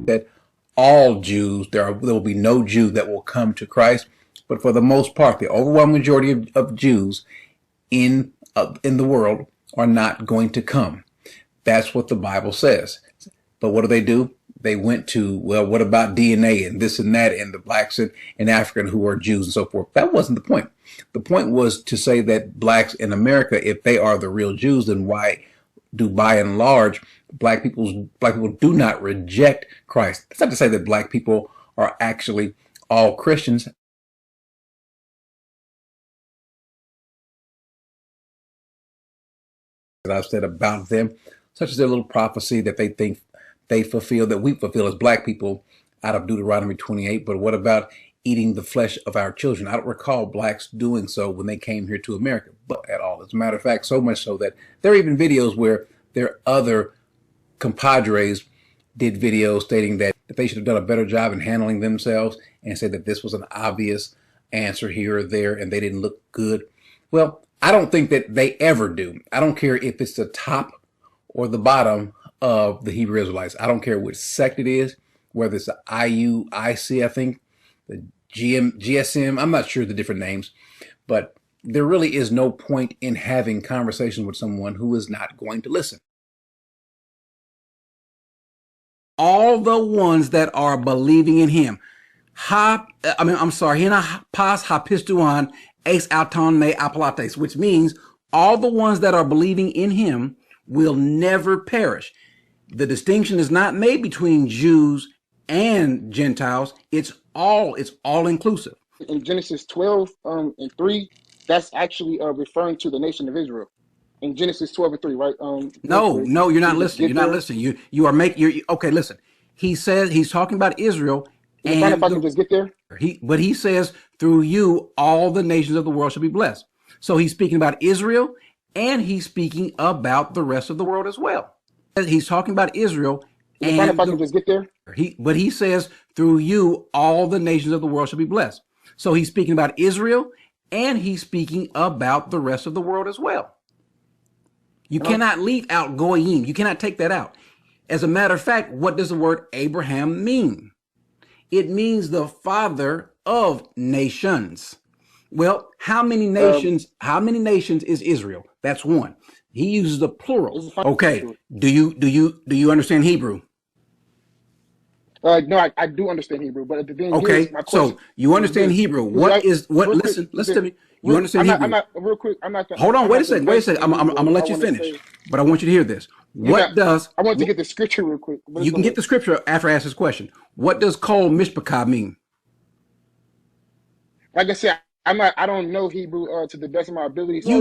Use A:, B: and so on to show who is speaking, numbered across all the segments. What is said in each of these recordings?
A: that all Jews, there will be no Jew that will come to Christ, but for the most part, the overwhelming majority of Jews in the world are not going to come. That's what the Bible says. But what do? They went to, well, what about DNA and this and that and the blacks and African who are Jews and so forth. That wasn't the point. The point was to say that blacks in America, if they are the real Jews, then why do by and large black people do not reject Christ? That's not to say that black people are actually all Christians. That I've said about them, such as their little prophecy that they think they fulfill, that we fulfill as black people out of Deuteronomy 28. But what about eating the flesh of our children? I don't recall blacks doing so when they came here to America, but at all. As a matter of fact, so much so that there are even videos where their other compadres did videos stating that they should have done a better job in handling themselves and said that this was an obvious answer here or there and they didn't look good. Well, I don't think that they ever do. I don't care if it's the top or the bottom of the Hebrew Israelites. I don't care which sect it is, whether it's the IUIC, I think, the GSM, I'm not sure the different names, but there really is no point in having conversations with someone who is not going to listen. All the ones that are believing in him, hina pas hapistuan eis auton me apolates, which means all the ones that are believing in him will never perish. The distinction is not made between Jews and Gentiles. It's all inclusive.
B: In Genesis 12 and 3, that's actually referring to the nation of Israel. In Genesis 12 and 3, right?
A: No, you're not listening. You're not listening. Okay, listen. He says he's talking about Israel.
B: And if I can just get there.
A: But he says, through you, all the nations of the world shall be blessed. So he's speaking about Israel and he's speaking about the rest of the world as well. He's talking about Israel.
B: And if I can just get there.
A: But he says, through you, all the nations of the world shall be blessed. So he's speaking about Israel and he's speaking about the rest of the world as well. You cannot leave out goyim. You cannot take that out. As a matter of fact, what does the word Abraham mean? It means the father of nations. Well, how many nations is Israel? That's one. He uses the plural. Okay. Do you understand Hebrew?
B: No, I do understand Hebrew, but then
A: okay. So you understand Hebrew. Listen to me. You understand Hebrew?
B: Real quick.
A: Hold on. Wait a second. I'm gonna let you finish, but I want you to hear this. I want
B: to get the scripture real quick.
A: You can get the scripture after I ask this question. What does kol mishpachah mean?
B: Like I said, I don't know Hebrew to the best of my ability. So
A: whoa.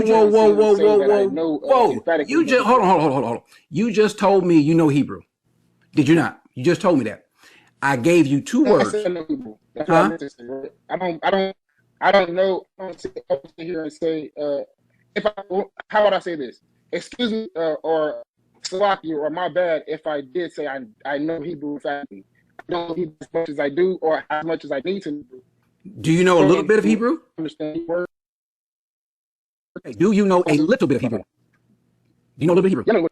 A: You just hold on. You just told me you know Hebrew. Did you not? You just told me that. I gave you two words.
B: I know Hebrew. That's what I meant to say, right? I don't know. I don't sit here and say how would I say this? Excuse me, or Salaki, or my bad if I did say I know Hebrew. I don't know Hebrew as much as I do, or as much as I need to.
A: Do you know a little bit of Hebrew?
B: Understand word?
A: Do you know a little bit of Hebrew? Do you know a little bit of Hebrew?
B: Yeah,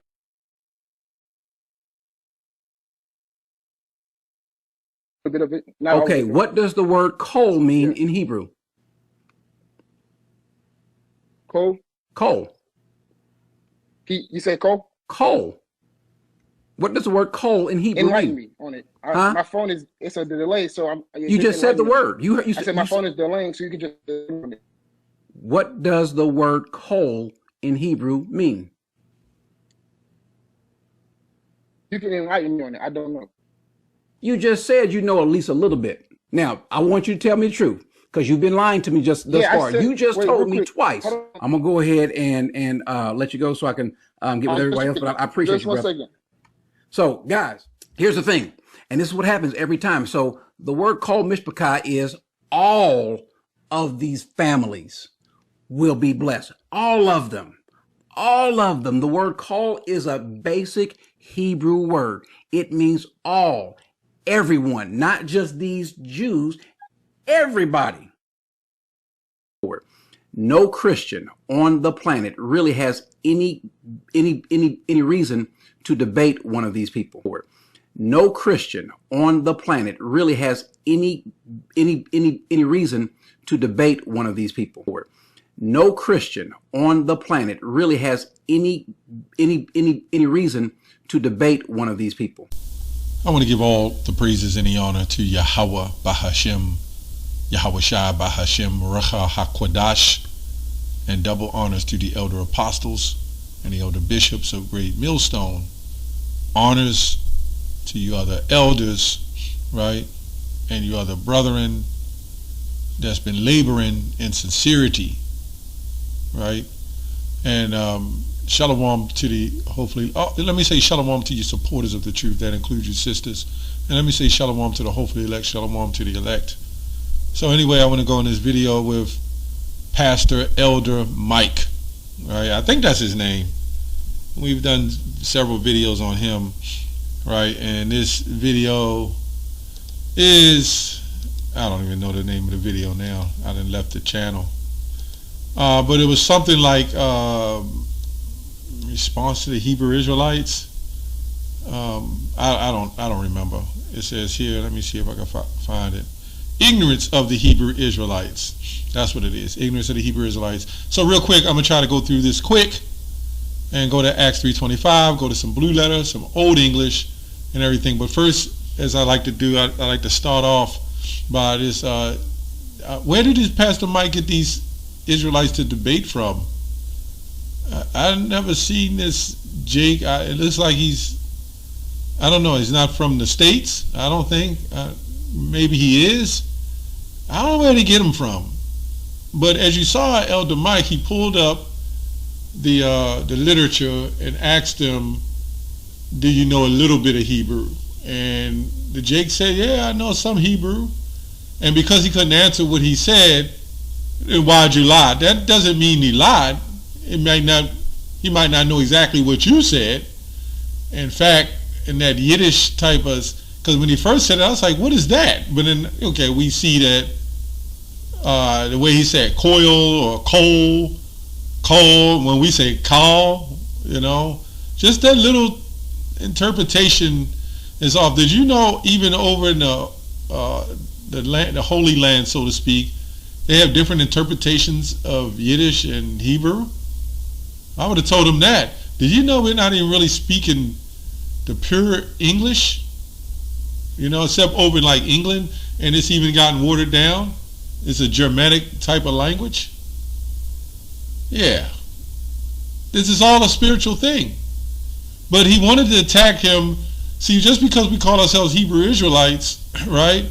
B: a bit of it.
A: Okay, what does the word kol mean in Hebrew?
B: Coal. You say coal?
A: Coal. What does the word coal in Hebrew
B: enlighten me on it. My phone it's a delay, so
A: you just said the word.
B: I said my phone is delaying, so you can just.
A: What does the word coal in Hebrew mean?
B: You can enlighten me on it. I don't know.
A: You just said you know at least a little bit. Now I want you to tell me the truth, because you've been lying to me just thus far. You just told me twice. I'm gonna go ahead and let you go so I can get with everybody else. But I appreciate you, brother. Just 1 second. So, guys, here's the thing, and this is what happens every time. So the word kol mishpachah is all of these families will be blessed. All of them. All of them. The word kol is a basic Hebrew word. It means all, everyone, not just these Jews, everybody. No Christian on the planet really has any reason to debate one of these people. No Christian on the planet really has any reason to debate one of these people. No Christian on the planet really has any reason to debate one of these people.
C: I want to give all the praises and the honor to Yahweh Bahashem, Yahweh Shai Bahashem, Racha HaKodash, and double honors to the elder apostles and the elder bishops of Great Millstone. Honors to you other elders, right, and you other brethren that's been laboring in sincerity, right, and shalom to the, hopefully, let me say shalom to you supporters of the truth, that includes you sisters, and let me say shalom to the hopefully elect, shalom to the elect. So anyway, I want to go in this video with Pastor Elder Mike, right, I think that's his name. We've done several videos on him, right, and this video is, I don't even know the name of the video now, I done left the channel, but it was something like response to the Hebrew Israelites. I don't remember. It says here, let me see if I can find it. Ignorance of the Hebrew Israelites. That's what it is. Ignorance of the Hebrew Israelites. So real quick, I'm gonna try to go through this quick and go to Acts 3:25, go to some blue letter, some old English and everything. But first, as I like to do, I like to start off by this, where did this Pastor Mike get these Israelites to debate from? I've never seen this Jake. It looks like he's, I don't know, he's not from the States, I don't think. Maybe he is. I don't know where to get him from. But as you saw, Elder Mike, he pulled up the literature and asked him, do you know a little bit of Hebrew? And the Jake said, yeah, I know some Hebrew. And because he couldn't answer what he said, then why'd you lie? That doesn't mean he lied. He might not know exactly what you said. In fact, in that Yiddish type of, because when he first said it, I was like, what is that? But then, okay, we see that the way he said coil or coal, when we say call, you know, just that little interpretation is off. Did you know even over in the land, the Holy Land, so to speak, they have different interpretations of Yiddish and Hebrew? I would have told him that. Did you know we're not even really speaking the pure English? You know, except over in like England, and it's even gotten watered down. It's a Germanic type of language. Yeah. This is all a spiritual thing. But he wanted to attack him. See, just because we call ourselves Hebrew Israelites, right,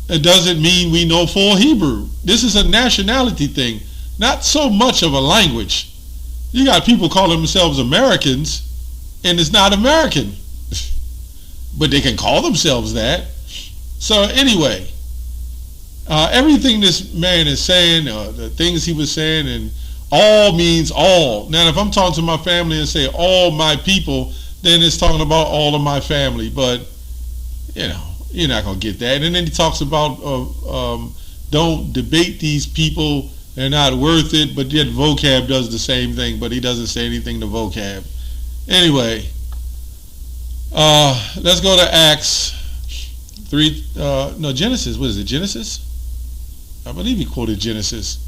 C: it doesn't mean we know full Hebrew. This is a nationality thing, not so much of a language. You got people calling themselves Americans, and it's not American. But they can call themselves that. So anyway, everything this man is saying, the things he was saying, and all means all. Now, if I'm talking to my family and say all my people, then it's talking about all of my family. But, you know, you're not going to get that. And then he talks about don't debate these people. They're not worth it. But yet vocab does the same thing, but he doesn't say anything to vocab. Anyway, let's go to Acts 3, Genesis, what is it, Genesis? I believe he quoted Genesis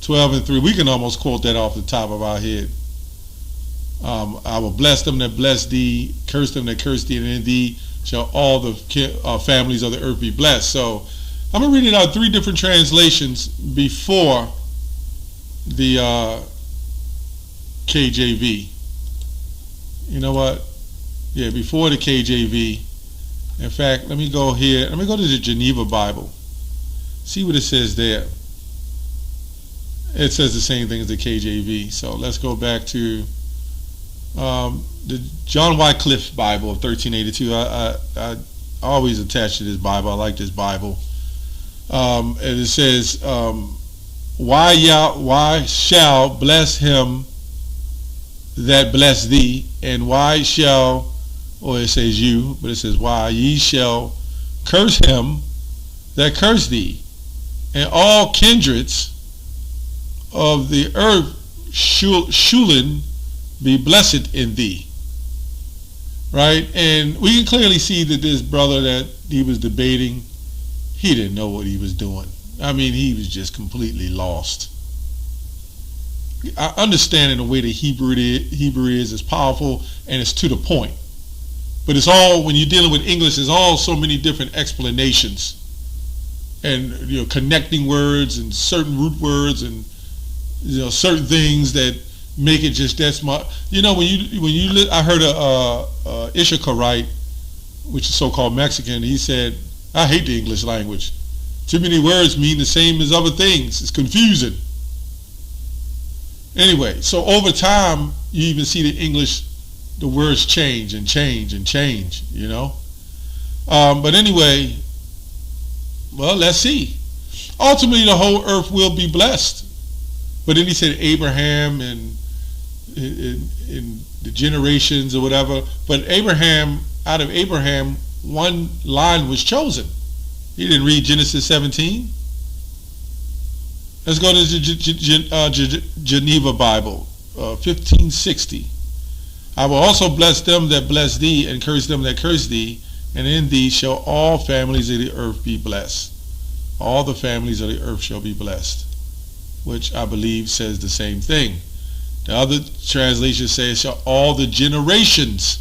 C: 12:3. We can almost quote that off the top of our head. I will bless them that bless thee, curse them that curse thee, and in thee shall all the families of the earth be blessed. So I'm going to read it out 3 different translations before the KJV. You know what? Yeah, before the KJV. In fact, let me go here. Let me go to the Geneva Bible. See what it says there. It says the same thing as the KJV. So let's go back to the John Wycliffe Bible of 1382. I always attach to this Bible. I like this Bible. And it says, why shall bless him that bless thee, and why shall, or it says you, but it says why ye shall curse him that curse thee, and all kindreds of the earth shoulen be blessed in thee. right? And we can clearly see that this brother that he was debating, he didn't know what he was doing. I mean, he was just completely lost. Understanding the way the Hebrew is powerful, and it's to the point. But it's all, when you're dealing with English, there's all so many different explanations and connecting words and certain root words and certain things that make it just that smart. I heard a Ishaka write, which is so-called Mexican. He said, "I hate the English language. Too many words mean the same as other things. It's confusing." Anyway, so over time, you even see the English, the words change and change and change, But anyway, well, let's see. Ultimately, the whole earth will be blessed. But then he said Abraham and in the generations or whatever. But out of Abraham, one line was chosen. He didn't read Genesis 17. Let's go to the Geneva Bible, 1560. "I will also bless them that bless thee, and curse them that curse thee, and in thee shall all families of the earth be blessed." All the families of the earth shall be blessed, which I believe says the same thing. The other translation says, "Shall all the generations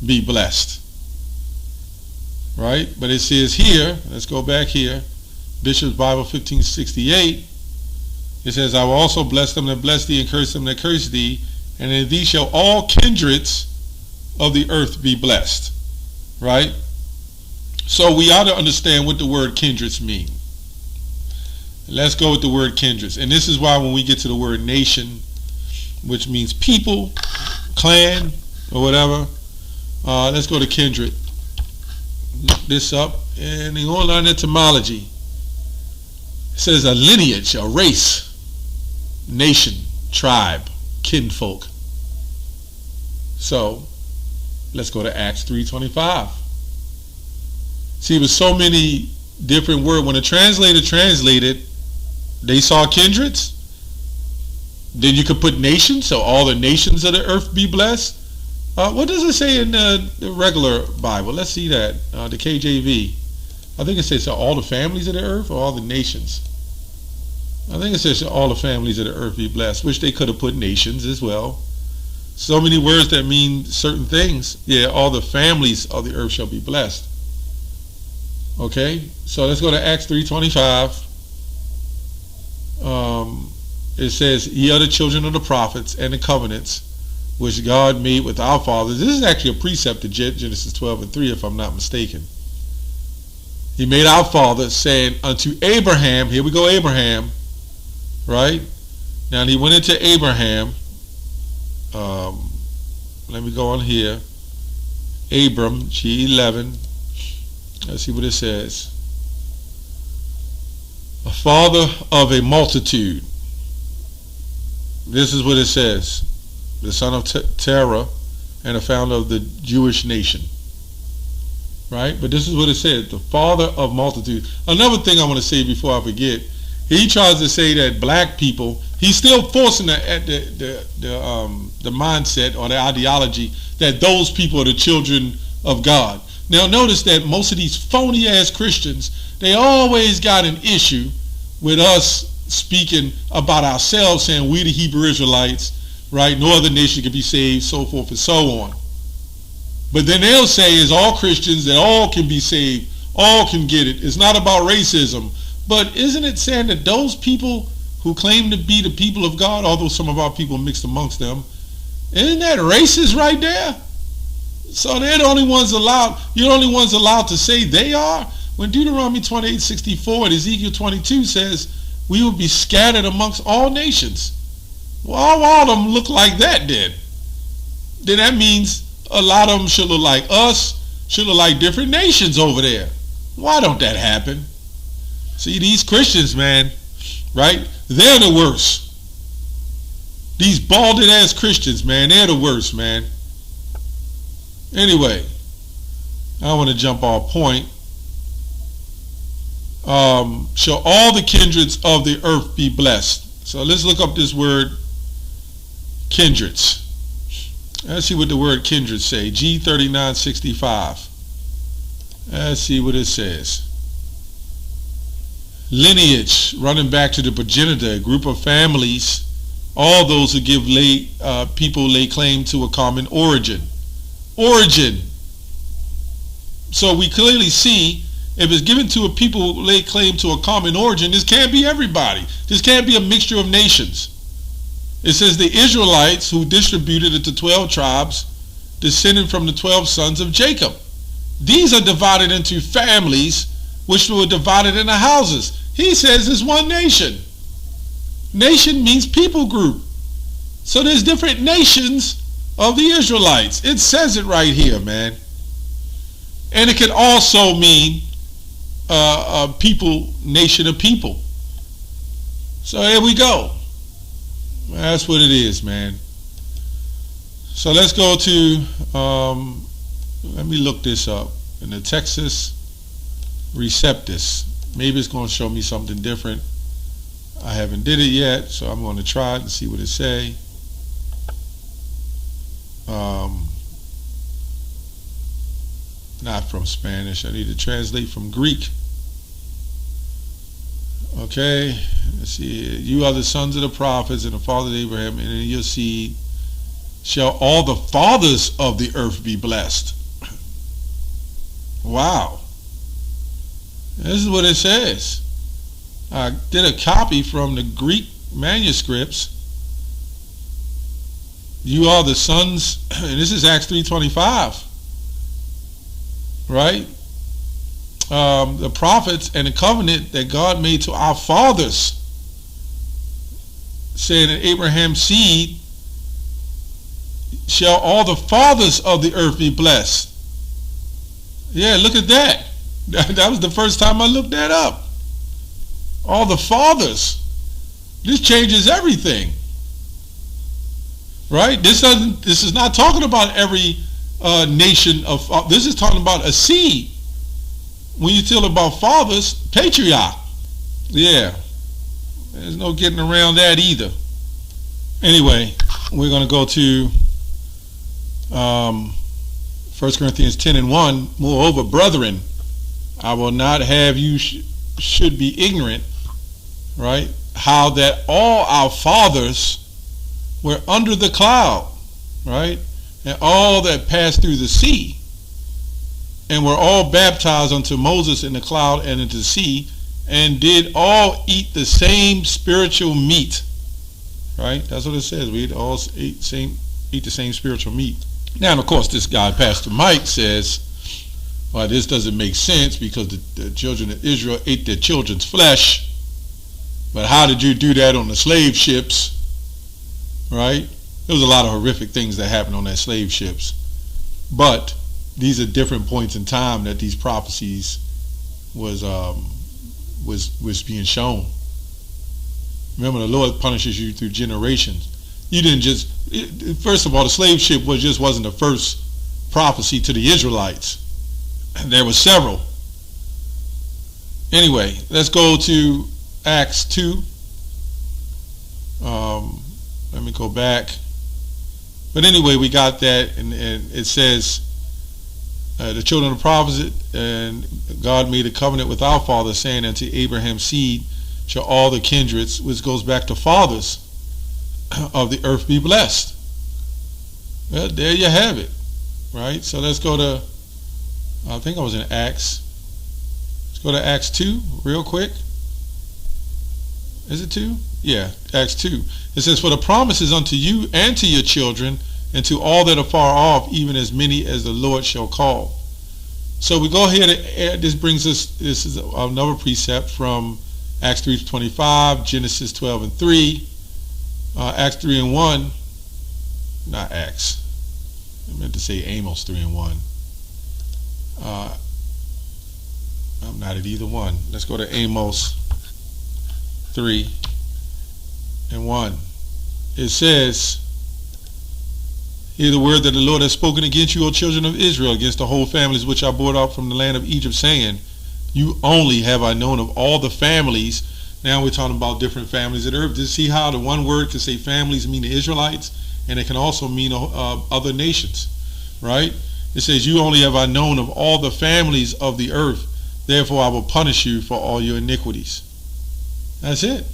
C: be blessed." Right? But it says here, let's go back here, Bishop's Bible 1568, it says, "I will also bless them that bless thee, and curse them that curse thee, and in thee shall all kindreds of the earth be blessed." Right? So we ought to understand what the word kindreds mean. Let's go with the word kindreds. And this is why when we get to the word nation, which means people, clan, or whatever, let's go to kindred. Look this up, and the online etymology. It says a lineage, a race, nation, tribe, kinfolk. So let's go to Acts 3:25. See, with so many different words, when a translator translated, they saw kindreds. Then you could put nations, so all the nations of the earth be blessed. What does it say in the regular Bible? Let's see that, the KJV. I think it says so all the families of the earth or all the nations. I think it says so all the families of the earth be blessed, which they could have put nations as well. So many words that mean certain things. Yeah, all the families of the earth shall be blessed. Okay, so let's go to Acts 3:25. It says, "Ye are the children of the prophets and the covenants which God made with our fathers." This is actually a precept to Genesis 12:3, if I'm not mistaken. "He made our fathers, saying unto Abraham," here we go, Abraham, right? Now he went into Abraham. Let me go on here. Abram, G11. Let's see what it says. "A father of a multitude." This is what it says. "The son of Terah and a founder of the Jewish nation." Right? But this is what it says. The father of multitude. Another thing I want to say before I forget. He tries to say that black people, he's still forcing the mindset or the ideology that those people are the children of God. Now notice that most of these phony ass Christians, they always got an issue with us speaking about ourselves, saying we the Hebrew Israelites, right? No other nation can be saved, so forth and so on. But then they'll say it's all Christians, that all can be saved, all can get it. It's not about racism. But isn't it saying that those people who claim to be the people of God, although some of our people mixed amongst them, isn't that racist right there? So they're the only ones allowed, you're the only ones allowed to say they are? When Deuteronomy 28:64 and Ezekiel 22 says, we will be scattered amongst all nations. Well, all of them look like that then. Then that means a lot of them should look like us, should look like different nations over there. Why don't that happen? See, these Christians, man, right? They're the worst. These balded ass Christians, man, they're the worst, man. Anyway, I want to jump off point. Shall all the kindreds of the earth be blessed? So let's look up this word kindreds. Let's see what the word kindred say. G3965. Let's see what it says. Lineage, running back to the progenitor, a group of families, all those who give people lay claim to a common origin. Origin. So we clearly see, if it's given to a people who lay claim to a common origin, this can't be everybody. This can't be a mixture of nations. It says the Israelites who distributed into 12 tribes, descended from the 12 sons of Jacob. These are divided into families, which were divided into houses. He says it's one nation. Nation means people group. So there's different nations of the Israelites. It says it right here, man. And it can also mean people, nation of people. So here we go. That's what it is, man. So let's go to, let me look this up. In the Textus Receptus. Maybe it's going to show me something different. I haven't did it yet, so I'm going to try it and see what it say. Not from Spanish. I need to translate from Greek. Okay, let's see. You are the sons of the prophets and the father of Abraham, and in your seed shall all the fathers of the earth be blessed. Wow. This is what it says. I did a copy from the Greek manuscripts. You are the sons, and this is Acts 3:25, right? The prophets and the covenant that God made to our fathers, saying that Abraham's seed shall all the fathers of the earth be blessed. Yeah, look at that. That was the first time I looked that up. All the fathers. This changes everything. Right? This is not talking about every nation of, this is talking about a seed. When you tell about fathers, patriarch. Yeah. There's no getting around that either. Anyway, we're going to go to 1 Corinthians 10:1. Moreover, brethren, I will not have you should be ignorant, right? How that all our fathers were under the cloud, right? And all that passed through the sea, and were all baptized unto Moses in the cloud and into the sea, and did all eat the same spiritual meat, right? That's what it says. We all eat the same spiritual meat. Now, and of course, this guy, Pastor Mike, says, well, this doesn't make sense because the children of Israel ate their children's flesh. But how did you do that on the slave ships? Right? There was a lot of horrific things that happened on that slave ships. But these are different points in time that these prophecies was being shown. Remember, the Lord punishes you through generations. You didn't just, first of all, the slave ship wasn't the first prophecy to the Israelites. There were several. Anyway, let's go to Acts 2. Let me go back. But anyway, we got that, and it says, the children of the prophets, and God made a covenant with our fathers, saying, unto Abraham's seed shall all the kindreds, which goes back to fathers of the earth, be blessed. Well, there you have it, right? So let's go to, I think I was in Acts. Let's go to Acts 2 real quick. Is it 2? Yeah, Acts 2. It says, for the promise is unto you and to your children and to all that are far off, even as many as the Lord shall call. So we go ahead, this brings us, this is another precept from Acts 3:25, Genesis 12:3, Acts 3:1, not Acts, I meant to say Amos 3:1. I'm not at either one. Let's go to Amos 3:1. It says, hear the word that the Lord has spoken against you, O children of Israel, against the whole families which I brought out from the land of Egypt, saying, you only have I known of all the families. Now we're talking about different families of the earth. Do you see how the one word can say families mean the Israelites, and it can also mean other nations, right? It says, you only have I known of all the families of the earth, therefore I will punish you for all your iniquities. That's it.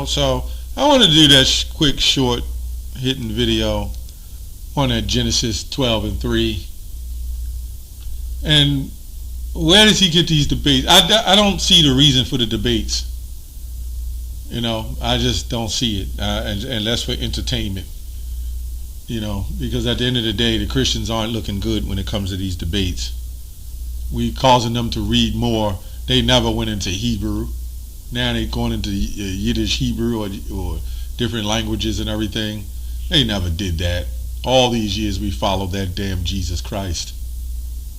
C: So I want to do that quick, short, hitting video on that Genesis 12:3. And where does he get these debates? I don't see the reason for the debates. I just don't see it, unless for entertainment. Because at the end of the day, the Christians aren't looking good when it comes to these debates. We causing them to read more. They never went into Hebrew. Now they're going into Yiddish Hebrew or different languages and everything. They never did that. All these years we followed that damn Jesus Christ.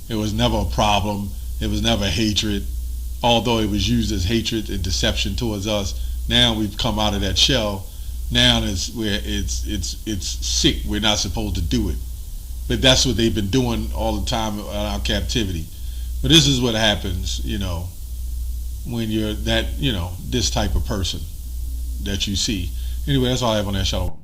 C: It was never a problem. It was never hatred, although it was used as hatred and deception towards us. Now we've come out of that shell. Now it's sick. We're not supposed to do it, but that's what they've been doing all the time in our captivity. But this is what happens, when you're that, this type of person that you see. Anyway, that's all I have on that show.